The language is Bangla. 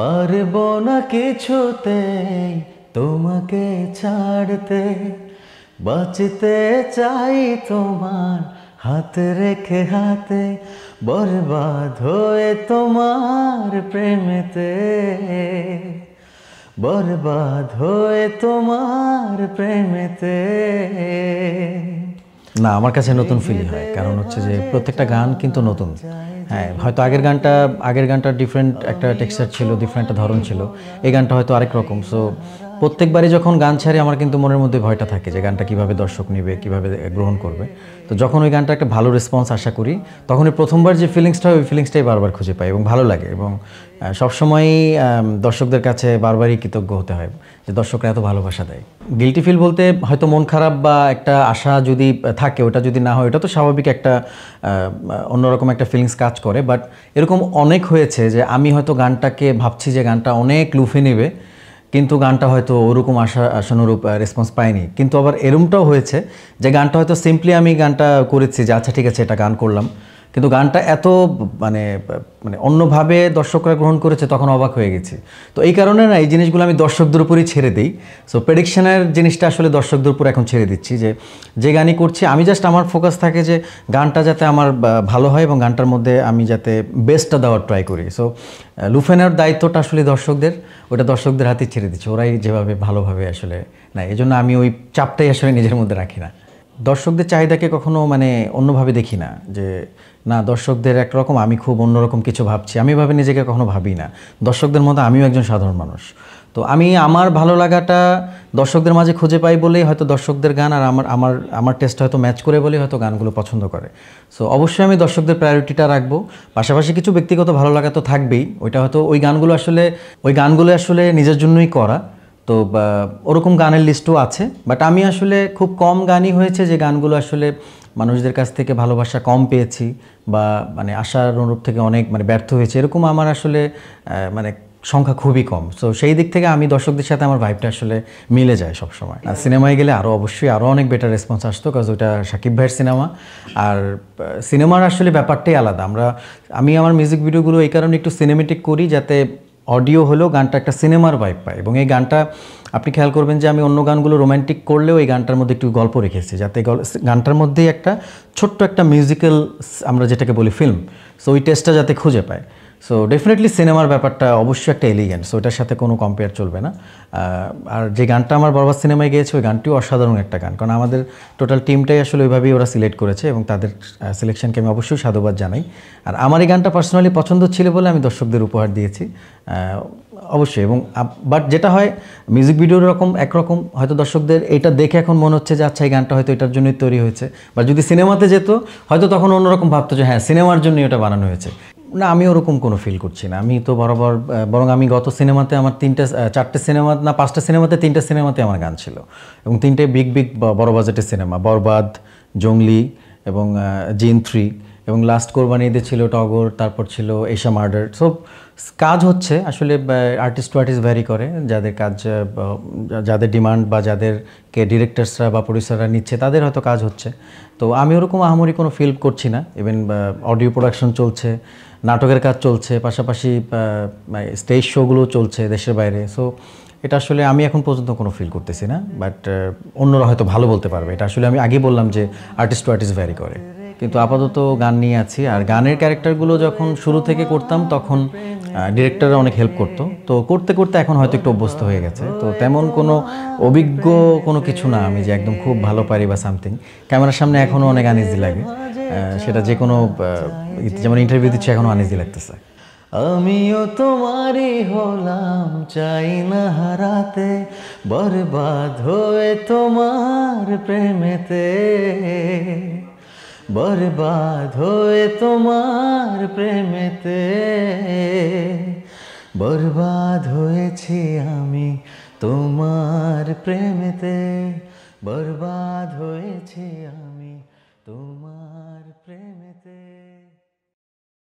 পারবো না কিছুতেই তোমাকে ছাড়তে, বাঁচতে চাই তোমার হাত রেখে হাতে, বরবাদ হয়ে তোমার প্রেমেতে, বরবাদ হয়ে তোমার প্রেমেতে। না, আমার কাছে নতুন ফিল হয়, কারণ হচ্ছে যে প্রত্যেকটা গান কিন্তু নতুন। হ্যাঁ, হয়তো আগের গানটা ডিফারেন্ট একটা টেক্সচার ছিল, ডিফারেন্ট একটা ধরন ছিল। এই গানটা হয়তো আরেক রকম। সো প্রত্যেকবারই যখন গান ছাড়ি আমার কিন্তু মনের মধ্যে ভয়টা থাকে যে গানটা কীভাবে দর্শক নেবে, কীভাবে গ্রহণ করবে। তো যখন ওই গানটা একটা ভালো রেসপন্স আশা করি, তখন ওই প্রথমবার যে ফিলিংসটা হয় ওই ফিলিংসটাই বারবার খুঁজে পাই এবং ভালো লাগে। এবং সবসময়ই দর্শকদের কাছে বারবারই কৃতজ্ঞ হতে হয় যে দর্শকরা এত ভালোবাসা দেয়। গিল্টি ফিল বলতে হয়তো মন খারাপ বা একটা আশা যদি থাকে, ওটা যদি না হয়, ওটা তো স্বাভাবিক, একটা অন্যরকম একটা ফিলিংস কাজ করে। বাট এরকম অনেক হয়েছে যে আমি হয়তো গানটাকে ভাবছি যে গানটা অনেক লুফে নেবে, কিন্তু গানটা হয়তো ওরকম আশানুরূপ রেসপন্স পায়নি। কিন্তু আবার এরকমটাও হয়েছে যে গানটা হয়তো সিম্পলি আমি গানটা করেছি যে আচ্ছা ঠিক আছে এটা গান করলাম, কিন্তু গানটা এত মানে মানে অন্যভাবে দর্শকরা গ্রহণ করেছে, তখন অবাক হয়ে গেছি। তো এই কারণে না এই জিনিসগুলো আমি দর্শকদের উপরই ছেড়ে দিই। সো প্রেডিকশনের জিনিসটা আসলে দর্শকদের উপর এখন ছেড়ে দিচ্ছি, যে গানই করছি আমি জাস্ট আমার ফোকাস থাকে যে গানটা যাতে আমার ভালো হয় এবং গানটার মধ্যে আমি যাতে বেস্টটা দেওয়ার ট্রাই করি। সো লুফেনার দায়িত্বটা আসলে দর্শকদের, ওটা দর্শকদের হাতে ছেড়ে দিচ্ছি, ওরাই যেভাবে ভালোভাবে আসলে না, এই জন্য আমি ওই চাপটাই আসলে নিজের মধ্যে রাখি না। দর্শকদের চাহিদাকে কখনো মানে অন্যভাবে দেখি না, যে না দর্শকদের একরকম আমি খুব অন্যরকম কিছু ভাবছি, আমি ভাবে নিজেকে কখনো ভাবি না। দর্শকদের মতো আমিও একজন সাধারণ মানুষ। তো আমি আমার ভালো লাগাটা দর্শকদের মাঝে খুঁজে পাই বলেই হয়তো দর্শকদের গান আর আমার আমার আমার টেস্ট হয়তো ম্যাচ করে বলেই হয়তো গানগুলো পছন্দ করে। সো অবশ্যই আমি দর্শকদের প্রায়োরিটিটা রাখবো, পাশাপাশি কিছু ব্যক্তিগত ভালো লাগা তো থাকবেই। ওইটা হয়তো ওই গানগুলো আসলে নিজের জন্যই করা। তো ওরকম গানের লিস্টও আছে, বাট আমি আসলে খুব কম গানই হয়েছে যে গানগুলো আসলে মানুষদের কাছ থেকে ভালোবাসা কম পেয়েছি বা মানে আশার অনুরূপ থেকে অনেক মানে ব্যর্থ হয়েছে, এরকম আমার আসলে মানে সংখ্যা খুবই কম। সো সেই দিক থেকে আমি দর্শকদের সাথে আমার ভাইবটা আসলে মিলে যায় সবসময়। আর সিনেমায় গেলে অবশ্যই আরও অনেক বেটার রেসপন্স আসতো, কাজ ওইটা শাকিব ভাইয়ের সিনেমা। আর সিনেমার আসলে ব্যাপারটাই আলাদা। আমি আমার মিউজিক ভিডিওগুলো এই কারণে একটু সিনেমেটিক করি, যাতে অডিও হলেও গানটা একটা সিনেমার ভাইব পায়। এবং এই গানটা আপনি খেয়াল করবেন যে আমি অন্য গানগুলো রোম্যান্টিক করলেও এই গানটার মধ্যে একটু গল্প রেখেছি, যাতে গানটার মধ্যেই একটা ছোট্ট একটা মিউজিক্যাল, আমরা যেটাকে বলি ফিল্ম, সো ওই টেস্টটা যাতে খুঁজে পায়। সো ডেফিনেটলি সিনেমার ব্যাপারটা অবশ্যই একটা এলিগেন্ট, সো ওটার সাথে কোনো কম্পেয়ার চলবে না। আর যে গানটা আমার বরবাদ সিনেমায় গিয়েছে ওই গানটিও অসাধারণ একটা গান, কারণ আমাদের টোটাল টিমটাই আসলে ওইভাবেই ওরা সিলেক্ট করেছে এবং তাদের সিলেকশনকে আমি অবশ্যই সাধুবাদ জানাই। আর আমার এই গানটা পার্সোনালি পছন্দ ছিল বলে আমি দর্শকদের উপহার দিয়েছি অবশ্যই। এবং বাট যেটা হয় মিউজিক ভিডিওর একরকম হয়তো দর্শকদের এটা দেখে এখন মনে হচ্ছে যে আচ্ছা এই গানটা হয়তো এটার জন্যই তৈরি হয়েছে, বা যদি সিনেমাতে যেত হয়তো তখন অন্যরকম ভাবতো যে হ্যাঁ সিনেমার জন্যই ওটা বানানো হয়েছে। না, আমি ওরকম কোনো ফিল করছি না। আমি তো বরং আমি গত সিনেমাতে আমার 4টে সিনেমা না 5টা সিনেমাতে 3টে সিনেমাতে আমার গান ছিল, এবং 3টে বিগ বড় বাজেটের সিনেমা, বরবাদ, জঙ্গলি এবং জিন 3, এবং লাস্ট কোরবানি ঈদে ছিল টগর, তারপর ছিল এশা মার্ডার। সো কাজ হচ্ছে আসলে, আর্টিস্ট টু আর্টিস্ট ভ্যারি করে, যাদের কাজ যাদের ডিমান্ড বা যাদেরকে ডিরেক্টরসরা বা প্রডিউসাররা নিচ্ছে তাদের হয়তো কাজ হচ্ছে। তো আমি ওরকম আহামরি কোনো ফিল করছি না। ইভেন অডিও প্রোডাকশন চলছে, নাটকের কাজ চলছে, পাশাপাশি স্টেজ শোগুলো চলছে দেশের বাইরে। সো এটা আসলে আমি এখন পর্যন্ত কোনো ফিল করতেছি না, বাট অন্যরা হয়তো ভালো বলতে পারবে। এটা আসলে আমি আগেই বললাম যে আর্টিস্ট টু আর্টিস্ট ভ্যারি করে। কিন্তু আপাতত গান নিয়ে আছি। আর গানের ক্যারেক্টারগুলো যখন শুরু থেকে করতাম তখন ডিরেক্টররা অনেক হেল্প করতো, তো করতে করতে এখন হয়তো একটু অভ্যস্ত হয়ে গেছে। তো তেমন কোনো অভিজ্ঞ কোনো কিছু না আমি যে একদম খুব ভালো পারি বা সামথিং। ক্যামেরার সামনে এখনও অনেক আনইজি লাগে, সেটা যে কোনো যেমন ইন্টারভিউ দিচ্ছে এখনও আনইজি লাগতেছে। আমিও তোমারই হলাম, চাই না হারাতে, বরবাদ হয়ে তোমার প্রেমেতে, বরবাদ হয়ে তোমার প্রেমেতে, বরবাদ হয়েছি আমি তোমার প্রেমেতে, বরবাদ হয়েছি আমি তোমার প্রেমেতে।